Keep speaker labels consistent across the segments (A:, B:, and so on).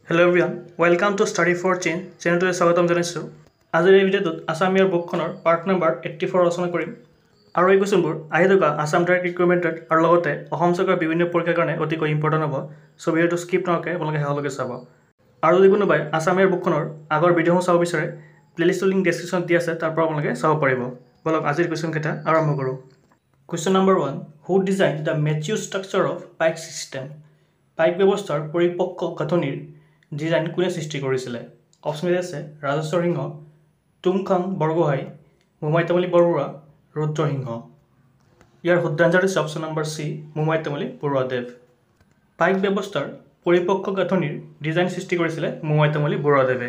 A: Hello everyone, welcome to Study for Change চেনেলটোলৈ স্বাগতম জনাইছোঁ। আজিৰ এই ভিডিঅ'টোত আছামিয়াৰ বুকখনৰ পাৰ্ট নম্বৰ 84 আলোচনা কৰিম। আৰু এই কুৱেশ্যনবোৰ আহি থকা আছাম ডাইৰেক্ট ৰিক্ৰুটমেণ্টত আৰু লগতে অসম চৰকাৰৰ বিভিন্ন পৰীক্ষাৰ কাৰণে অতিকৈ ইম্পৰ্টেণ্ট হ'ব। চ' ভিডিঅ'টো স্কিপ নকৰাকৈ আপোনালোকে শেষলৈকে চাব। আৰু যদি কোনোবাই আছামিয়াৰ বুকখনৰ আগৰ ভিডিঅ'সমূহ চাব বিচাৰে, প্লেলিষ্টৰ লিংক ডেছক্ৰিপশ্যনত দিয়া আছে, তাৰ পৰা আপোনালোকে চাব পাৰিব। বলক আজিৰ কুৱেশ্যনকেইটা আৰম্ভ কৰোঁ। Question number 1, who design the mature structure of paik system? পাইক ব্যৱস্থাৰ পৰিপক্ক গাঁথনিৰ ডিজাইন কোনে সৃষ্টি কৰিছিলে? অপশ্যন আছে ৰাজেশ্বৰ সিংহ, তুংখাং বৰগোহাঁই, মোমাই তামুলী বৰবৰুৱা, ৰুদ্ৰ সিংহ। ইয়াৰ শুদ্ধ আনচাৰ হৈছে অপশ্যন নম্বৰ চি, মোমাই তামুলী বৰুৱাদেৱ। পাইক ব্যৱস্থাৰ পৰিপক্ক গাঁথনিৰ ডিজাইন সৃষ্টি কৰিছিলে মোমাই তামুলী বৰুৱাদেৱে।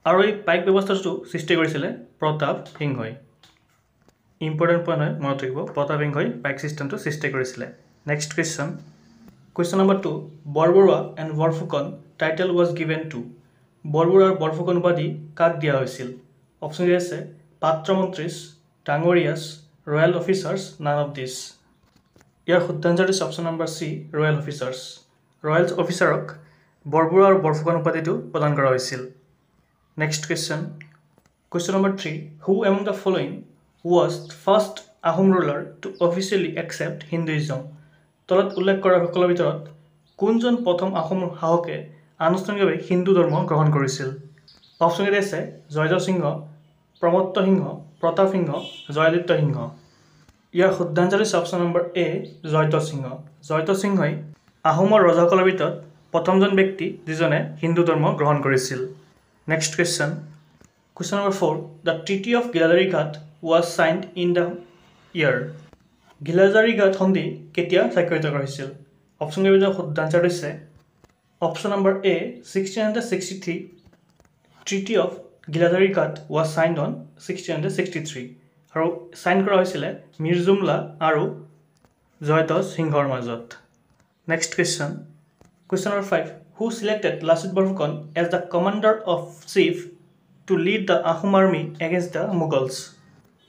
A: আৰু এই পাইক ব্যৱস্থাটো সৃষ্টি কৰিছিলে প্ৰতাপ সিংহই। ইম্পৰ্টেণ্ট পইণ্ট হয়, মনত ৰাখিব, প্ৰতাপ সিংহই পাইক ছিষ্টেমটো সৃষ্টি কৰিছিলে। Next question. Question number 2, Borbarua and Borphukan title was given to? Borbarua আৰু বৰফুকন উপাধি কাক দিয়া হৈছিল? অপশ্যন এ আছে পাত্ৰ মন্ত্ৰীছ, ডাঙৰীয়াছ, royal officers, none of this. ইয়াৰ শুদ্ধ আনচাৰ হৈছে option number C, royal officers. Royal অফিচাৰক বৰবৰুৱা আৰু বৰফুকন উপাধিটো প্ৰদান কৰা হৈছিল। Next question. Question number 3, who among the following was first Ahom ruler to officially accept Hinduism? তলত উল্লেখ কৰা সকলৰ ভিতৰত কোনজন প্ৰথম আহোম শাসকে আনুষ্ঠানিকভাৱে হিন্দু ধৰ্ম গ্ৰহণ কৰিছিল? অপশ্যন এ আছে জয়ধ্বজ সিংহ, প্ৰমত্ত সিংহ, প্ৰতাপ সিংহ, জয়াদিত্য সিংহ। ইয়াৰ শুদ্ধ আনচাৰ হৈছে অপশ্যন নম্বৰ এ, জয়ধ্বজ সিংহ। জয়ধ্বজ সিংহই আহোমৰ ৰজাসকলৰ ভিতৰত প্ৰথমজন ব্যক্তি যিজনে হিন্দু ধৰ্ম গ্ৰহণ কৰিছিল। Next question. Question number 4, the treaty of Ghilajhari Ghat was signed in the year? Ghilajhari Ghat সন্ধি কেতিয়া স্বাক্ষৰিত কৰা হৈছিল? অপশ্যন এৰ ভিতৰত শুদ্ধ আনচাৰ হৈছে option number A, 1663। Treaty of Ghilajhari Ghat was চাইনড on 1663 আৰু চাইন কৰা হৈছিলে মিৰ জুমলা আৰু জয়ধ্বজ সিংহৰ মাজত। Next question. Question number 5, who selected Lachit Borphukan as the commander of chief to lead the Ahom army against the Mughals?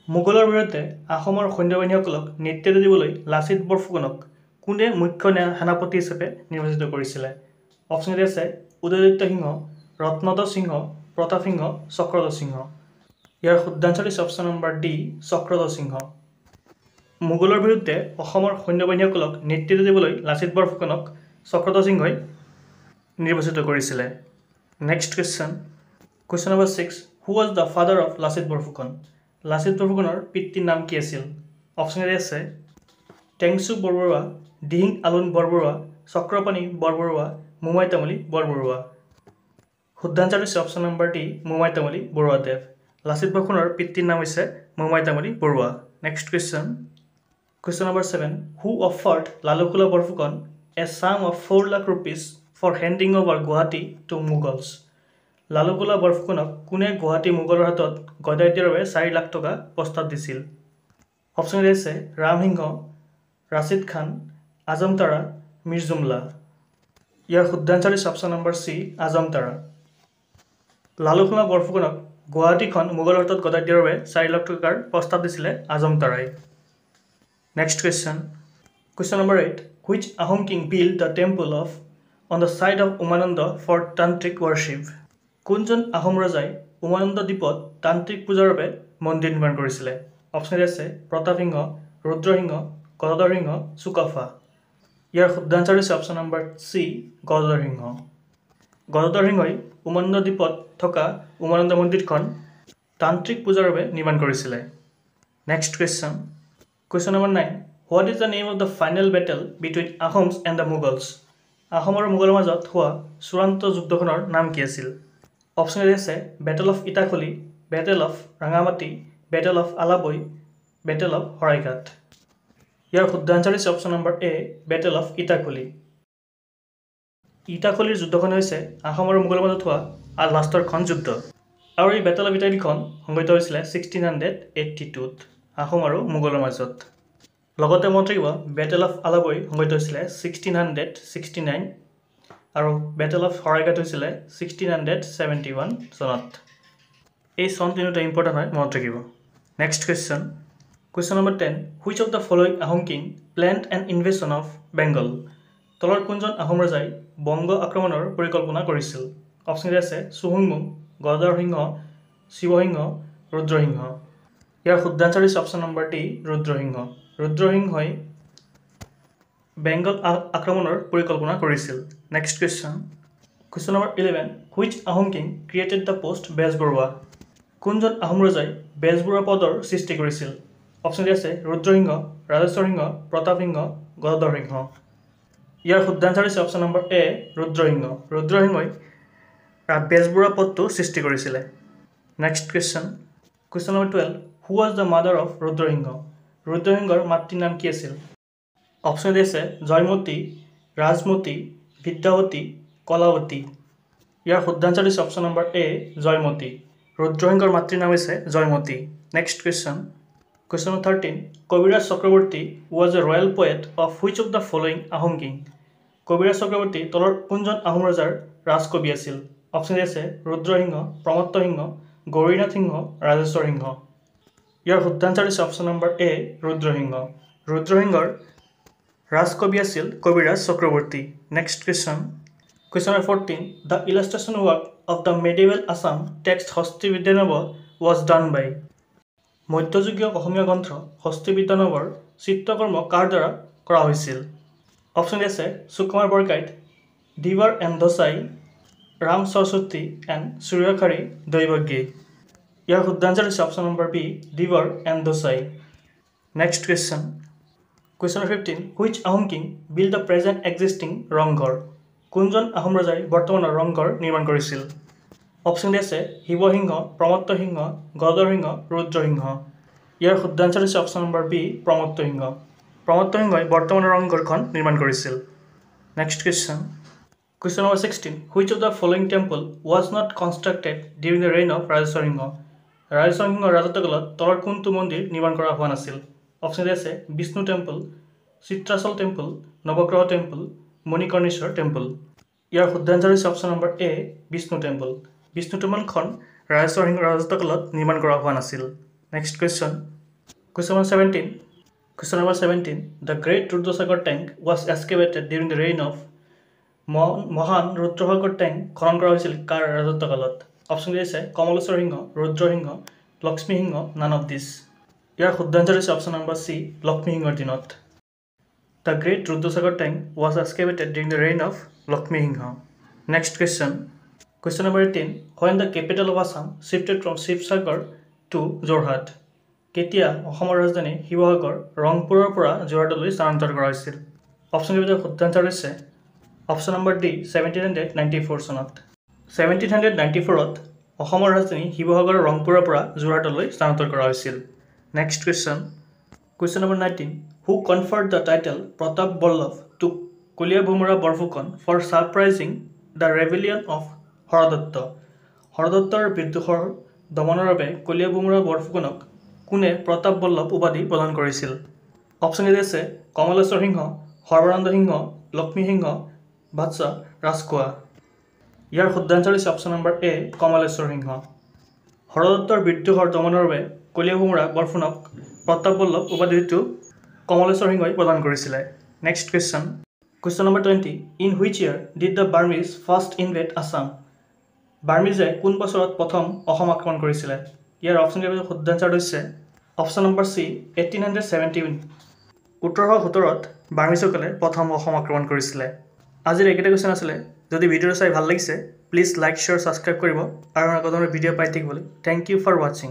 A: মোগলৰ বিৰুদ্ধে আহোমৰ সৈন্যবাহিনীসকলক নেতৃত্ব দিবলৈ লাচিত বৰফুকনক কোনে মুখ্য সেনাপতি হিচাপে নিৰ্বাচিত কৰিছিলে? অপশ্যন এ আছে উদয়াদিত্য সিংহ, ৰত্নধ্বজ সিংহ, প্ৰতাপ সিংহ, চক্ৰধ্বজ সিংহ। ইয়াৰ শুদ্ধ আনচাৰ হৈছে অপশ্যন নম্বৰ ডি, চক্ৰধ্বজ সিংহ। মোগলৰ বিৰুদ্ধে অসমৰ সৈন্যবাহিনীসকলক নেতৃত্ব দিবলৈ লাচিত বৰফুকনক চক্ৰধ্বজ সিংহই নিৰ্বাচিত কৰিছিলে। Next question. Question number 6, who was the father of Lachit Borphukan? Lachit বৰফুকনৰ পিতৃৰ নাম কি আছিল? অপশ্যন এ আছে টেংচু বৰবৰুৱা, দিহিং আলুন বৰবৰুৱা, চক্ৰপাণি বৰবৰুৱা, মোমাই তামুলী বৰবৰুৱা। শুদ্ধ আনচাৰ হৈছে অপশ্যন নম্বৰ ডি, মোমাই তামুলী বৰুৱাদেৱ। লাচিত বৰফুকনৰ পিতৃৰ নাম হৈছে Momai Tamuli Barua. Next question. Question number 7, who offered Lalukola Borphukan a sum of 4 lakh rupees for handing over Guwahati to Mughals? Lalukola বৰফুকনক কোনে গুৱাহাটী মোগলৰ হাতত গদাই দিয়াৰ বাবে 4 লাখ টকা প্ৰস্তাৱ দিছিল? অপশ্যন এ আছে ৰাম সিংহ, ৰাছিদ খান, আজম তাৰা, মিৰ জুমলা। ইয়াৰ শুদ্ধ আনচাৰ হৈছে অপশ্যন নম্বৰ চি, আজম তাৰা। লালুকুলা বৰফুকনক গুৱাহাটীখন মোগলৰ হাতত গদাই দিয়াৰ বাবে 4 লাখ টকাৰ প্ৰস্তাৱ দিছিলে আজম তাৰাই। Next question. Question number 8, which Ahom king build the temple of on the side of Umananda for tantric worship? কোনজন আহোম ৰজাই উমানন্দ দ্বীপত তান্ত্ৰিক পূজাৰ বাবে মন্দিৰ নিৰ্মাণ কৰিছিলে? অপশ্যন এ আছে প্ৰতাপ সিংহ, ৰুদ্ৰ সিংহ, গদাধৰ সিংহ, চুকাফা। ইয়াৰ শুদ্ধ আনচাৰ হৈছে অপশ্যন নম্বৰ চি, গদাধৰ সিংহ। গদাধৰ সিংহই উমানন্দ দ্বীপত থকা উমানন্দ মন্দিৰখন তান্ত্ৰিক পূজাৰ বাবে নিৰ্মাণ কৰিছিলে। Next question. Question number 9, what is the name of the final battle between Ahoms and the Mughals? Ahom আৰু মোগলৰ মাজত হোৱা চূড়ান্ত যুদ্ধখনৰ নাম কি আছিল? অপশ্যন এ আছে battle of Itakhuli, battle of Rangamati, battle of Alaboi, battle of Saraighat. ইয়াৰ শুদ্ধ আনচাৰ হৈছে option number A, battle of Itakhuli. ইটাখলিৰ যুদ্ধখন হৈছে আহোম আৰু মোগলৰ মাজত হোৱা লাষ্টৰখন যুদ্ধ। আৰু এই বেটেল অফ ইটাখলিখন সংঘটিত হৈছিলে 1682ত আহোম আৰু মোগলৰ মাজত। লগতে মনত ৰাখিব বেটেল অফ আলাবৈ সংঘটিত হৈছিলে 1669 আৰু বেটেল অফ শৰাইঘাট হৈছিলে 1671 চনত। এই চন তিনিটা ইম্পৰ্টেণ্ট হয়, মনত ৰাখিব। Next question. Question number 10, which of the following Ahom king planned N invasion of Bengal? তলৰ কোনজন আহোম ৰজাই বংগ আক্ৰমণৰ পৰিকল্পনা কৰিছিল? অপশ্যন আছে চুহুংমুং, গদাধৰ সিংহ, শিৱসিংহ, ৰুদ্ৰসিংহ। ইয়াৰ শুদ্ধ আনচাৰ হৈছে অপশ্যন নম্বৰ ডি ৰুদ্ৰসিংহ। ৰুদ্ৰসিংহই বেংগল আক্ৰমণৰ পৰিকল্পনা কৰিছিল। Next question number 11 which Ahom king created the post Bezbarua? কোনজন আহোম ৰজাই বেজবৰুৱা পদৰ সৃষ্টি কৰিছিল? অপশ্যন আছে ৰুদ্ৰসিংহ, ৰাজেশ্বৰ সিংহ, প্ৰতাপ সিংহ, গদাধৰ সিংহ। ইয়াৰ শুদ্ধ আনচাৰ হৈছে অপশ্যন নম্বৰ এ ৰুদ্ৰসিংহ। ৰুদ্ৰসিংহই বেজবৰুৱা পদটো সৃষ্টি কৰিছিলে। Next question number 12 who was the mother of Rudrasingha? ৰুদ্ৰসিংহৰ মাতৃৰ নাম কি আছিল? অপশ্যন আছে জয়মতী, ৰাজমতী, বিদ্যাৱতী, কলাৱতী। ইয়াৰ শুদ্ধ আনচাৰ হৈছে অপশ্যন নম্বৰ এ জয়মতী। ৰুদ্ৰসিংহৰ মাতৃৰ নাম হৈছে Joymoti. Next question number 13 Kaviraj Chakravarti was a royal poet of which of the following Ahom king? Kaviraj Chakravarti তলৰ কোনজন আহোম ৰজাৰ ৰাজকবি আছিল? অপশ্যন আছে ৰুদ্ৰসিংহ, প্ৰমত্ত সিংহ, গৌৰীনাথ সিংহ, ৰাজেশ্বৰ সিংহ। ইয়াৰ শুদ্ধ আনচাৰ হৈছে অপশ্যন নম্বৰ এ ৰুদ্ৰসিংহ। ৰুদ্ৰসিংহৰ ৰাজকবি আছিল Kaviraj Chakravarti. Next question number 14 the illustration work of the medieval Assam text Hastividyarnava বিদ্যানৱ ৱাজ ডান বাই? মধ্যযুগীয় অসমীয়া গ্ৰন্থ হস্তি বিদ্যানৱৰ চিত্ৰকৰ্ম কাৰ দ্বাৰা কৰা হৈছিল? অপশ্যন আছে সুকুমাৰ বৰকাইত, দিৱাৰ এণ্ড দচাই, ৰাম সৰস্বতী এণ্ড সূৰ্যখাৰী দৈৱজ্ঞী। ইয়াৰ শুদ্ধ আনচাৰ হৈছে option number B Dilbar and Dosai. Next question number 15 which Ahom king build the present existing Rangghar? কোনজন আহোম ৰজাই বৰ্তমানৰ ৰংঘৰ নিৰ্মাণ কৰিছিল? অপশ্যন আছে শিৱসিংহ, প্ৰমত্ত সিংহ, গদাধৰ সিংহ, ৰুদ্ৰসিংহ। ইয়াৰ শুদ্ধ আনচাৰ হৈছে option number B Pramatta Singha. Pramatta সিংহই বৰ্তমানৰ ৰংঘৰখন নিৰ্মাণ কৰিছিল। Next question number 16 which of the following temple was not constructed during the reign of Rajeswar Singha? Rajeswar সিংহৰ ৰাজত্বকালত তলৰ কোনটো মন্দিৰ নিৰ্মাণ কৰা হোৱা নাছিল? অপশ্যন আছে বিষ্ণু টেম্পল, চিত্ৰাচল টেম্পল, নৱগ্ৰহ টেম্পল, মণিকৰ্ণেশ্বৰ টেম্পল। ইয়াৰ শুদ্ধ আনচাৰ হৈছে অপশ্যন নম্বৰ এ বিষ্ণু টেম্পল। বিষ্ণু টেম্পলখন ৰাজেশ্বৰ সিংহৰ ৰাজত্বকালত নিৰ্মাণ কৰা হোৱা নাছিল। Next question number 17 the great Rudrasagar tank was excavated during the reign of? মহান ৰুদ্ৰসাগৰ টেংক খনন কৰা হৈছিল কাৰ ৰাজত্বকালত? অপশ্যন আছে Kamaleswar Singha, Rudrasingha, Lakshmi Singha, none of this. ইয়াৰ শুদ্ধ আনচাৰ হৈছে অপশ্যন নম্বৰ চি লক্ষ্মী সিংহৰ দিনত। The great Rudrasagar tank was excavated during the reign of Lakshmi Singha. Next question number 18 when the capital of Assam shifted from Sivasagar to Jorhat? কেতিয়া অসমৰ ৰাজধানী শিৱসাগৰ ৰংপুৰৰ পৰা যোৰহাটলৈ স্থানান্তৰ কৰা হৈছিল? অপশ্যন কেইটাৰ শুদ্ধ আনচাৰ হৈছে অপশ্যন নম্বৰ ডি 1794 চনত। 1794ত অসমৰ ৰাজধানী শিৱসাগৰ ৰংপুৰৰ পৰা যোৰহাটলৈ স্থানান্তৰ কৰা হৈছিল। Next question number 19 who conferred the title Pratap Ballabh to Kaliya Bhomora Borphukan for suppressing the rebellion of Hardatta? হৰদত্তৰ বিদ্ৰোহৰ দমনৰ বাবে কলীয়া ভোমোৰা বৰফুকনক কোনে প্ৰতাপ বল্লভ উপাধি প্ৰদান কৰিছিল? অপশ্যন আছে কমলেশ্বৰ সিংহ, সৰ্বানন্দ সিংহ, লক্ষ্মী সিংহ, বাদশ্বাহ ৰাজখোৱা। ইয়াৰ শুদ্ধ আনচাৰ হৈছে অপশ্যন নম্বৰ এ কমলেশ্বৰ সিংহ। হৰদত্তৰ বিদ্ৰোহৰ দমনৰ বাবে কলীয়া ভোমোৰা বৰফুকনক প্ৰতাপ বল্লভ উপাধিটো কমলেশ্বৰ সিংহই প্ৰদান কৰিছিলে। Next question number 20 in which year did the Burmese first invade Assam? বাৰ্মিজে কোন বছৰত প্ৰথম অসম আক্ৰমণ কৰিছিলে? ইয়াৰ অপশ্যন কেইটাৰ শুদ্ধ আনচাৰ হৈছে অপশ্যন নম্বৰ চি 1871। 1817ত বাৰ্মিজসকলে প্ৰথম অসম আক্ৰমণ কৰিছিলে। আজিৰ এইকেইটা কুৱেশ্যন আছিলে। যদি ভিডিঅ'টো চাই ভাল লাগিছে প্লিজ লাইক, শ্বেয়াৰ, ছাবস্ক্ৰাইব কৰিব আৰু আগৰ ভিডিঅ' পাই থাকিবলৈ। থেংক ইউ ফৰ ৱাচিং।